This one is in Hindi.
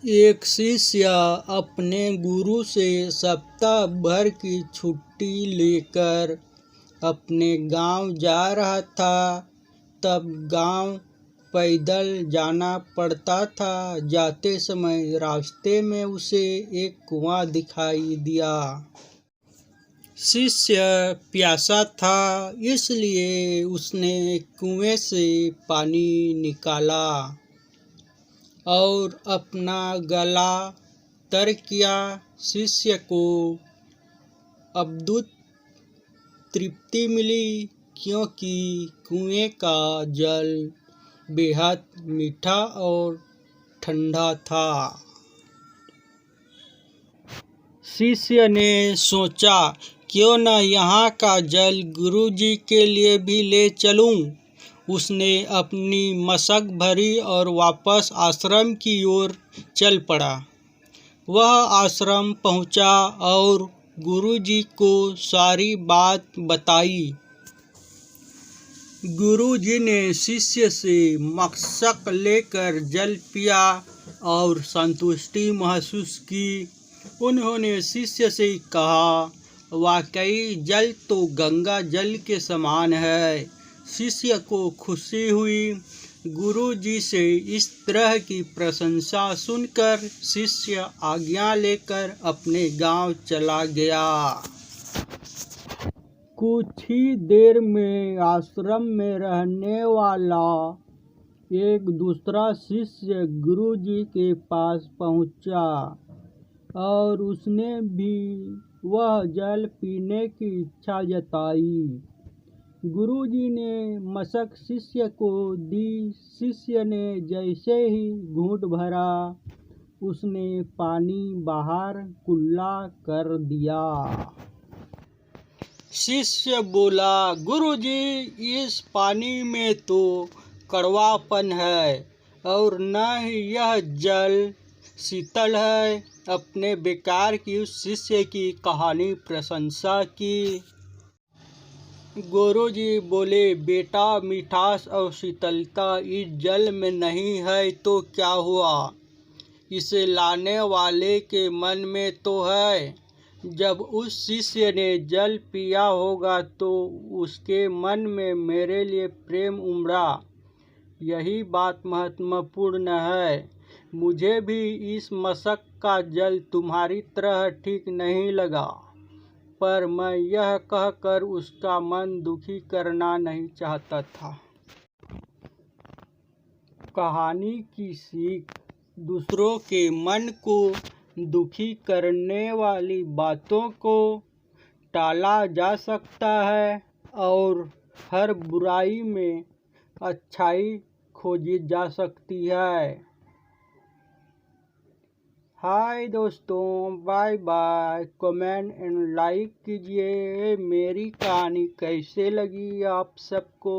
एक शिष्य अपने गुरु से सप्ताह भर की छुट्टी लेकर अपने गांव जा रहा था। तब गांव पैदल जाना पड़ता था। जाते समय रास्ते में उसे एक कुआं दिखाई दिया। शिष्य प्यासा था, इसलिए उसने कुएं से पानी निकाला और अपना गला तर किया। शिष्य को अद्भुत तृप्ति मिली, क्योंकि कुएं का जल बेहद मीठा और ठंडा था। शिष्य ने सोचा, क्यों न यहाँ का जल गुरुजी के लिए भी ले चलूं। उसने अपनी मशक भरी और वापस आश्रम की ओर चल पड़ा। वह आश्रम पहुँचा और गुरुजी को सारी बात बताई। गुरुजी ने शिष्य से मशक लेकर जल पिया और संतुष्टि महसूस की। उन्होंने शिष्य से कहा, वाकई जल तो गंगा जल के समान है। शिष्य को खुशी हुई। गुरुजी से इस तरह की प्रशंसा सुनकर शिष्य आज्ञा लेकर अपने गांव चला गया। कुछ ही देर में आश्रम में रहने वाला एक दूसरा शिष्य गुरुजी के पास पहुंचा और उसने भी वह जल पीने की इच्छा जताई। गुरुजी ने मशक शिष्य को दी। शिष्य ने जैसे ही घूंट भरा, उसने पानी बाहर कुल्ला कर दिया। शिष्य बोला, गुरुजी, इस पानी में तो कड़वापन है और न ही यह जल शीतल है। अपने बेकार की उस शिष्य की कहानी प्रशंसा की। गुरुजी बोले, बेटा, मिठास और शीतलता इस जल में नहीं है तो क्या हुआ, इसे लाने वाले के मन में तो है। जब उस शिष्य ने जल पिया होगा तो उसके मन में मेरे लिए प्रेम उमड़ा। यही बात महत्वपूर्ण है। मुझे भी इस मशक का जल तुम्हारी तरह ठीक नहीं लगा, पर मैं यह कहकर उसका मन दुखी करना नहीं चाहता था। कहानी की सीख, दूसरों के मन को दुखी करने वाली बातों को टाला जा सकता है और हर बुराई में अच्छाई खोजी जा सकती है। हाय दोस्तों, bye bye. Comment and like कीजिए। मेरी कहानी कैसे लगी आप सबको।